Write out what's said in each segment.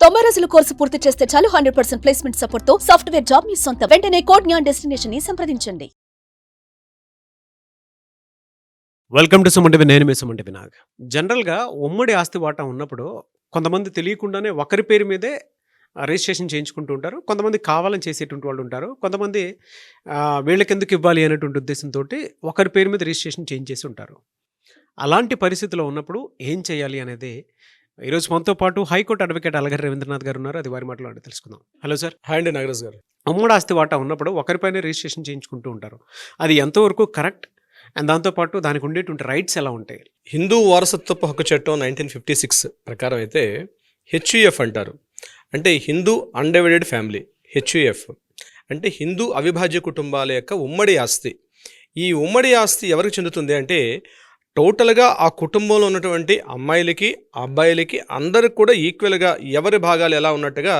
90 రోజుల కోర్సు పూర్తి చేస్తే చాలు 100% ప్లేస్మెంట్ సపోర్ట్ తో సాఫ్ట్వేర్ జాబ్ మీ సొంతం. వెంటనే కోడ్ జ్ఞాన్ డెస్టినేషన్ ని సంప్రదించండి. Welcome to Suman TV. నేను మీ సుమన్ టీవీ నాగ్. జనరల్‌గా ఉమ్మడి ఆస్తి వాటా ఉన్నప్పుడు కొంతమంది తెలియకుండానే ఒకరి పేరు మీదే రిజిస్ట్రేషన్ చేయించుకుంటూ ఉంటారు. కొంతమంది కావాలని చేసేటువంటి వాళ్ళు ఉంటారు. కొంతమంది వీళ్ళకెందుకు ఇవ్వాలి అనేటువంటి ఉద్దేశంతోటి ఒకరి పేరు మీద రిజిస్ట్రేషన్ చేయించేసి ఉంటారు. అలాంటి పరిస్థితిలో ఉన్నప్పుడు ఏం చేయాలి అనేది ఈరోజు మనతో పాటు హైకోర్టు అడ్వకేట్ అలగరి రవీంద్రనాథ్ గారు ఉన్నారు. అది వారి మాటలో తెలుసుకుందాం. Hello sir. హాయ్ అండి నాగరాజ్ గారు. ఉమ్మడి ఆస్తి వాటా ఉన్నప్పుడు ఒకరిపైనే రిజిస్ట్రేషన్ చేయించుకుంటూ ఉంటారు. అది ఎంతవరకు కరెక్ట్ అండ్ దాంతోపాటు దానికి ఉండేటువంటి రైట్స్ ఎలా ఉంటాయి? హిందూ వారసత్వపు హక్కు చట్టం 1956 ప్రకారం అయితే హెచ్యుఎఫ్ అంటారు. అంటే హిందూ అన్డివైడెడ్ ఫ్యామిలీ. హెచ్యుఎఫ్ అంటే హిందూ అవిభాజ్య కుటుంబాల యొక్క ఉమ్మడి ఆస్తి. ఈ ఉమ్మడి ఆస్తి ఎవరికి చెందుతుంది అంటే టోటల్గా ఆ కుటుంబంలో ఉన్నటువంటి అమ్మాయిలకి అబ్బాయిలకి అందరికి కూడా ఈక్వల్గా ఎవరి భాగాలు ఎలా ఉన్నట్టుగా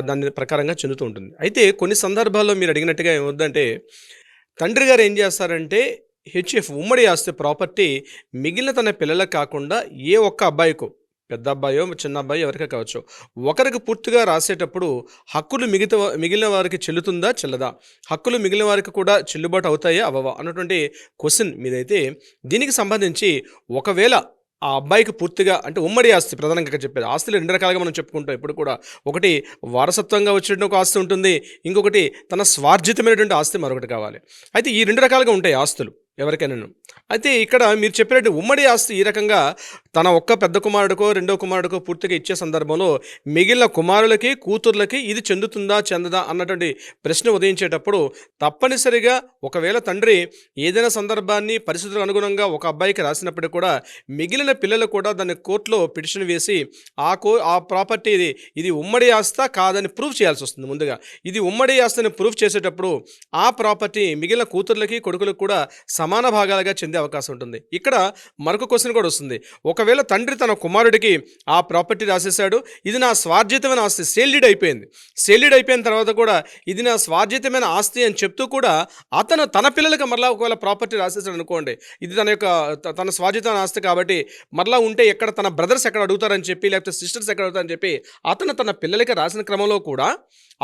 దాని ప్రకారంగా చెందుతూ ఉంటుంది. అయితే కొన్ని సందర్భాల్లో మీరు అడిగినట్టుగా ఏమవుద్దంటే తండ్రి గారు ఏం చేస్తారంటే హెచ్ఎఫ్ ఉమ్మడి ఆస్తి ప్రాపర్టీ మిగిలిన తన పిల్లలకు కాకుండా ఏ ఒక్క అబ్బాయికో, పెద్ద అబ్బాయో చిన్న అబ్బాయి ఎవరికే కావచ్చు, ఒకరికి పూర్తిగా రాసేటప్పుడు హక్కులు మిగిలిన వారికి చెల్లుతుందా చెల్లదా, హక్కులు మిగిలిన వారికి కూడా చెల్లుబాటు అవుతాయా అవ్వవా అన్నటువంటి క్వశ్చన్ మీదైతే దీనికి సంబంధించి ఒకవేళ ఆ అబ్బాయికి పూర్తిగా అంటే ఉమ్మడి ఆస్తి ప్రధానంగా చెప్పేది ఆస్తులు రెండు రకాలుగా మనం చెప్పుకుంటాం. ఇప్పుడు కూడా ఒకటి వారసత్వంగా వచ్చిన ఒక ఆస్తి ఉంటుంది, ఇంకొకటి తన స్వార్జితమైనటువంటి ఆస్తి మరొకటి కావాలి. అయితే ఈ రెండు రకాలుగా ఉంటాయి ఆస్తులు ఎవరికైనా. అయితే ఇక్కడ మీరు చెప్పినట్టు ఉమ్మడి ఆస్తి ఈ రకంగా తన ఒక్క పెద్ద కుమారుడికో రెండో కుమారుడికో పూర్తిగా ఇచ్చే సందర్భంలో మిగిలిన కుమారులకి కూతుర్లకి ఇది చెందుతుందా చెందదా అన్నటువంటి ప్రశ్న ఉదయించేటప్పుడు తప్పనిసరిగా ఒకవేళ తండ్రి ఏదైనా సందర్భాన్ని పరిస్థితులకు అనుగుణంగా ఒక అబ్బాయికి రాసినప్పటికీ కూడా మిగిలిన పిల్లలు కూడా దాన్ని కోర్టులో పిటిషన్ వేసి ఆ ప్రాపర్టీ ఇది ఉమ్మడి ఆస్తా కాదని ప్రూఫ్ చేయాల్సి వస్తుంది. ముందుగా ఇది ఉమ్మడి ఆస్తిని ప్రూఫ్ చేసేటప్పుడు ఆ ప్రాపర్టీ మిగిలిన కూతుర్లకి కొడుకులకు కూడా సమాన భాగాలుగా చెందే అవకాశం ఉంటుంది. ఇక్కడ మరొక క్వశ్చన్ కూడా వస్తుంది. ఒకవేళ తండ్రి తన కుమారుడికి ఆ ప్రాపర్టీ రాసేసాడు, ఇది నా స్వార్జితమైన ఆస్తి, సేల్డీడ్ అయిపోయిన తర్వాత కూడా ఇది నా స్వార్జితమైన ఆస్తి అని చెప్తూ కూడా అతను తన పిల్లలకి మరలా ఒకవేళ ప్రాపర్టీ రాసేసాడు అనుకోండి, ఇది తన స్వార్జితమైన ఆస్తి కాబట్టి మరలా ఉంటే ఎక్కడ తన బ్రదర్స్ ఎక్కడ అడుగుతారని చెప్పి లేకపోతే సిస్టర్స్ ఎక్కడ అడుగుతారని చెప్పి అతను తన పిల్లలకి రాసిన క్రమంలో కూడా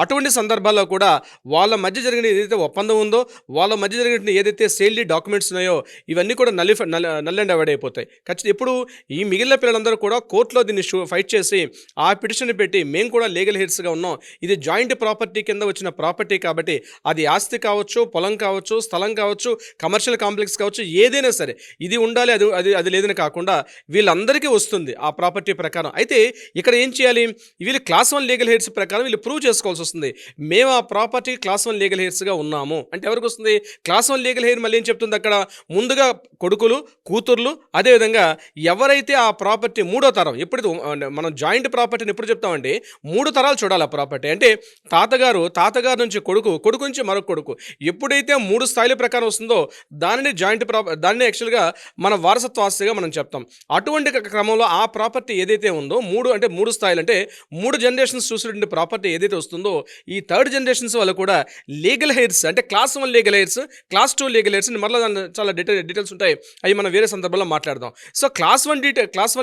అటువంటి సందర్భాల్లో కూడా వాళ్ళ మధ్య జరిగిన ఏదైతే ఒప్పందం ఉందో వాళ్ళ మధ్య జరిగిన ఏదైతే సేల్డీ డాక్యుమెంట్స్ ఉన్నాయో ఇవన్నీ కూడా నల్ అండ్ అవాయిడ్ అయిపోతాయి. ఖచ్చితంగా ఇప్పుడు ఈ మిగిలిన పిల్లలందరూ కూడా కోర్టులో దీన్ని ఫైట్ చేసి ఆ పిటిషన్ పెట్టి మేము కూడా లీగల్ హెయిర్స్గా ఉన్నాం, ఇది జాయింట్ ప్రాపర్టీ కింద వచ్చిన ప్రాపర్టీ కాబట్టి అది ఆస్తి కావచ్చు, పొలం కావచ్చు, స్థలం కావచ్చు, కమర్షియల్ కాంప్లెక్స్ కావచ్చు, ఏదైనా సరే ఇది ఉండాలి, అది లేదని కాకుండా వీళ్ళందరికీ వస్తుంది ఆ ప్రాపర్టీ ప్రకారం. అయితే ఇక్కడ ఏం చేయాలి, వీళ్ళు క్లాస్ 1 లీగల్ హెయిర్స్ ప్రకారం వీళ్ళు ప్రూవ్ చేసుకోవాల్సి వస్తుంది. మేము ఆ ప్రాపర్టీ క్లాస్ 1 లీగల్ హెయిర్స్గా ఉన్నాము అంటే ఎవరికి వస్తుంది? క్లాస్ 1 లీగల్ హెయిర్ మళ్ళీ ఏం చెప్తుంది అక్కడ, ముందుగా కొడుకులు కూతుర్లు, అదేవిధంగా ఎవరైతే ఆ ప్రాపర్టీ మూడో తరం, ఎప్పుడు మనం జాయింట్ ప్రాపర్టీని ఎప్పుడు చెప్తామంటే 3 తరాలు చూడాలి ఆ ప్రాపర్టీ. అంటే తాతగారు నుంచి కొడుకు నుంచి మరొక కొడుకు, ఎప్పుడైతే 3 స్థాయిల ప్రకారం వస్తుందో దానిని దాన్ని యాక్చువల్గా మన వారసత్వ ఆస్తిగా మనం చెప్తాం. అటువంటి క్రమంలో ఆ ప్రాపర్టీ ఏదైతే ఉందో 3 స్థాయిలు అంటే 3 జనరేషన్స్ చూసినటువంటి ప్రాపర్టీ ఏదైతే వస్తుందో ఈ 3rd జనరేషన్స్ వాళ్ళు కూడా లీగల్ హెయిర్స్ అంటే class 1 legal hairs, class 2 legal hairs మళ్ళీ చాలా డీటెయిల్స్ ఉంటాయి, అవి మనం వేరే సందర్భంలో మాట్లాడదాం. సో క్లాస్ 1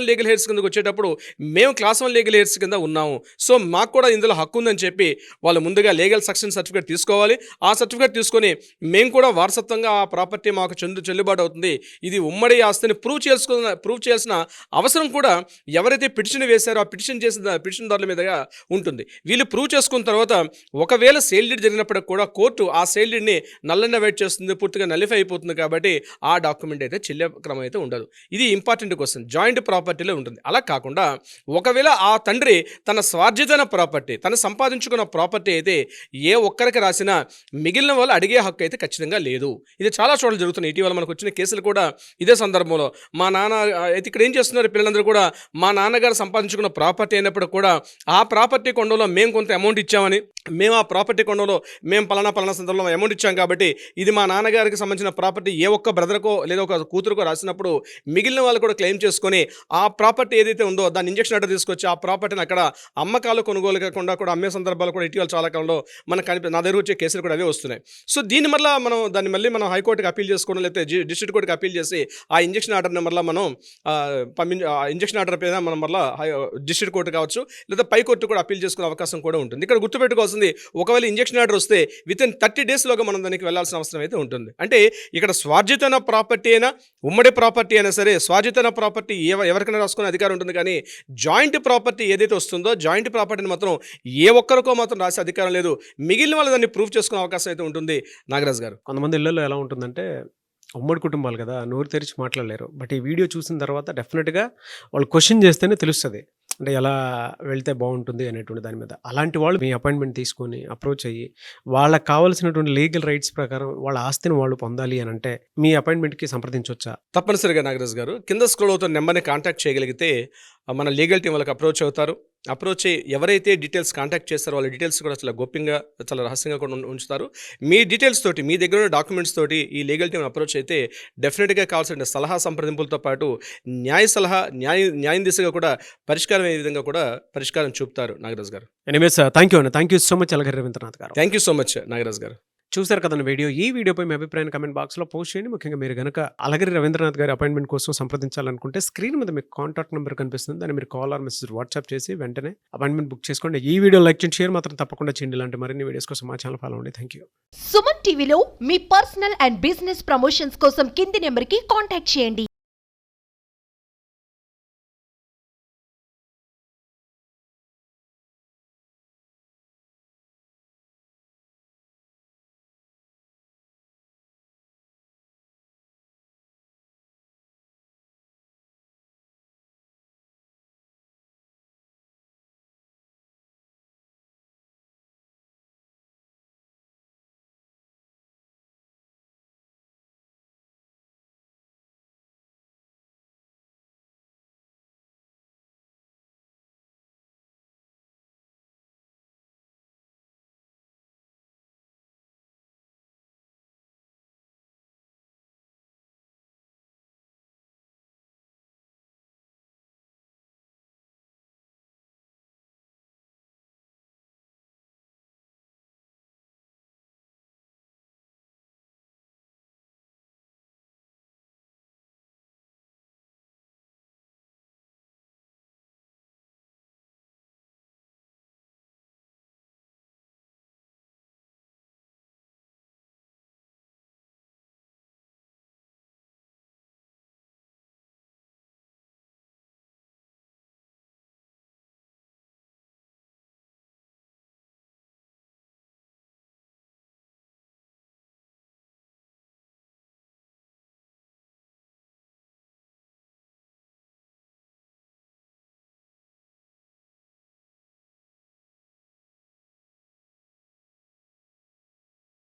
లీగల్ హెయిర్స్ కిందకు వచ్చేటప్పుడు మేము క్లాస్ 1 లీగల్ హెయిర్స్ కింద ఉన్నాము, సో మాకు కూడా ఇందులో హక్కు ఉందని చెప్పి వాళ్ళు ముందుగా లీగల్ సక్సెషన్ సర్టిఫికేట్ తీసుకోవాలి. ఆ సర్టిఫికేట్ తీసుకొని మేము కూడా వారసత్వంగా ఆ ప్రాపర్టీ మాకు చెల్లుబాటు అవుతుంది, ఇది ఉమ్మడి ఆస్తిని ప్రూవ్ చేయాల్సిన అవసరం కూడా ఎవరైతే పిటిషన్ వేశారో ఆ పిటిషన్దారుల మీదుగా ఉంటుంది. వీళ్ళు ప్రూవ్ చేసుకున్న తర్వాత ఒకవేళ సేల్ డీడ్ జరిగినప్పటికి కూడా కోర్టు ఆ సేల్ డీడ్ని నల్ అండ్ అవాయిడ్ చేస్తుంది, పూర్తిగా నలిఫై అయిపోతుంది. కాబట్టి ఆ డాక్యుమెంట్ అయితే చెల్లే క్రమం అయితే ఉండదు. ఇది ఇంపార్టెంట్ క్వశ్చన్, జాయింట్ ప్రాపర్టీలో ఉంటుంది. అలా కాకుండా ఒకవేళ ఆ తండ్రి తన స్వార్జితమైన ప్రాపర్టీ తను సంపాదించుకున్న ప్రాపర్టీ అయితే ఏ ఒక్కరికి రాసినా మిగిలిన వాళ్ళు అడిగే హక్కు అయితే ఖచ్చితంగా లేదు. ఇది చాలా చోట్ల జరుగుతున్నాయి. ఇటీవల మనకు వచ్చిన కేసులు కూడా ఇదే సందర్భంలో మా నాన్న అయితే ఇక్కడ ఏం చేస్తున్నారు, పిల్లలందరూ కూడా మా నాన్నగారు సంపాదించుకున్న ప్రాపర్టీ అయినప్పుడు కూడా ఆ ప్రాపర్టీ కొండలో మేము కొంత అమౌంట్ ఇచ్చామని, మేము ఆ ప్రాపర్టీ కొండలో మేము పలానా సందర్భంలో అమౌంట్ ఇచ్చాం కాబట్టి ఇది మా నాన్నగారికి సంబంధించిన ప్రాపర్టీ ప్రాపర్టీ ఏ ఒక్క బ్రదర్కో లేదా ఒక కూతురుకో రాసినప్పుడు మిగిలిన వాళ్ళు కూడా క్లెయిమ్ చేసుకొని ఆ ప్రాపర్టీ ఏదైతే ఉందో దాన్ని ఇంజెక్షన్ ఆర్డర్ తీసుకొచ్చి ఆ ప్రాపర్టీని అక్కడ అమ్మకాలు కొనుగోలు కాకుండా కూడా అమ్మే సందర్భాలు కూడా ఇటీవల చాలా కాలంలో మనకు నా దగ్గర వచ్చే కేసులు కూడా అవే వస్తున్నాయి. సో దీన్ని మళ్ళీ మనం హైకోర్టుకి అప్పీల్ చేసుకోవడం లేకపోతే డిస్ట్రిక్ట్ కోర్టుకి అప్పీల్ చేసి ఆ ఇంజెక్షన్ ఆర్డర్ని మళ్ళీ మనం ఇంజెక్షన్ ఆర్డర్ పైన మనం మళ్ళీ డిస్ట్రిక్ట్ కోర్టు కావచ్చు లేదా పై కోర్టు కూడా అప్పీల్ చేసుకునే అవకాశం కూడా ఉంటుంది. ఇక్కడ గుర్తుపెట్టుకోవాల్సింది, ఒకవేళ ఇంజెక్షన్ ఆర్డర్ వస్తే వితిన్ 30 డేస్లోగా మనం దానికి వెళ్లాల్సిన అవసరం అయితే ఉంటుంది. అంటే ఇక్కడ స్వార్జితమైన ప్రాపర్టీ అయినా ఉమ్మడి ప్రాపర్టీ అయినా సరే స్వార్జితమైన ప్రాపర్టీ ఎవరికైనా రాసుకునే అధికారం ఉంటుంది. కానీ జాయింట్ ప్రాపర్టీ ఏదైతే వస్తుందో జాయింట్ ప్రాపర్టీని మాత్రం ఏ ఒక్కరికో మాత్రం రాసే అధికారం లేదు. మిగిలిన వాళ్ళు దాన్ని ప్రూవ్ చేసుకునే అవకాశం అయితే ఉంటుంది. నాగరాజ్ గారు, కొంతమంది ఇళ్లలో ఎలా ఉంటుందంటే ఉమ్మడి కుటుంబాలు కదా, నోరు తెరిచి మాట్లాడలేరు. బట్ ఈ వీడియో చూసిన తర్వాత డెఫినెట్గా వాళ్ళు క్వశ్చన్ చేస్తేనే తెలుస్తుంది, అంటే ఎలా వెళ్తే బాగుంటుంది అనేటువంటి దాని మీద. అలాంటి వాళ్ళు మీ అపాయింట్మెంట్ తీసుకొని అప్రోచ్ అయ్యి వాళ్ళకి కావాల్సినటువంటి లీగల్ రైట్స్ ప్రకారం వాళ్ళ ఆస్తిని వాళ్ళు పొందాలి అని అంటే మీ అపాయింట్మెంట్కి సంప్రదించవచ్చా? తప్పనిసరిగా నాగరాజ్ గారు, కింద స్క్రోల్ అవుతున్న నెంబర్ని కాంటాక్ట్ చేయగలిగితే మన లీగల్ టీం వాళ్ళకి అప్రోచ్ అవుతారు. అప్రోచ్ అయ్యి ఎవరైతే డీటెయిల్స్ కాంటాక్ట్ చేస్తారో వాళ్ళ డీటెయిల్స్ కూడా చాలా గోప్యంగా చాలా రహస్యంగా కూడా ఉంచుతారు. మీ డీటెయిల్స్ తోటి మీ దగ్గర ఉన్న డాక్యుమెంట్స్ తోటి ఈ లీగల్ టీం అప్రోచ్ అయితే డెఫినెట్గా కావాల్సిన సలహా సంప్రదింపులతో పాటు న్యాయ సలహా న్యాయం దిశగా కూడా పరిష్కారం అయ్యే విధంగా కూడా పరిష్కారం చూపుతారు. Nagaraj garu, anyways thank you అండి. Thank you so much Alagiri Ravindranath garu. Thank you so much Nagaraj garu. చూసారు కదండి వీడియో. ఈ వీడియోపై మీ అభిప్రాయాన్ని కమెంట్ బాక్స్లో పోస్ట్ చేయండి. ముఖ్యంగా మీరు కనుక అలగిరి రవీంద్రనాథ్ గారి అపాయింట్మెంట్ కోసం సంప్రదించాలనుకుంటే స్క్రీన్ మీద మీకు కాంటాక్ట్ నెంబర్ కనిపిస్తుంది, దాన్ని మీరు కాల్ ఆర్ మెసేజ్ వాట్సాప్ చేసి వెంటనే అపాయింట్మెంట్ బుక్ చేసుకోండి. ఈ వీడియో లైక్ చేయండి, షేర్ మాత్రం తప్పకుండా చేయండి. ఇలాంటి మరిన్ని వీడియోస్ కోసం మా ఛానల్ ఫాలో అవ్వండి. Thank you. సుమన్ టీవీలో మీ పర్సనల్ అండ్ బిజినెస్ ప్రమోషన్స్ కోసం కింది నెంబర్కి కాంటాక్ట్ చేయండి.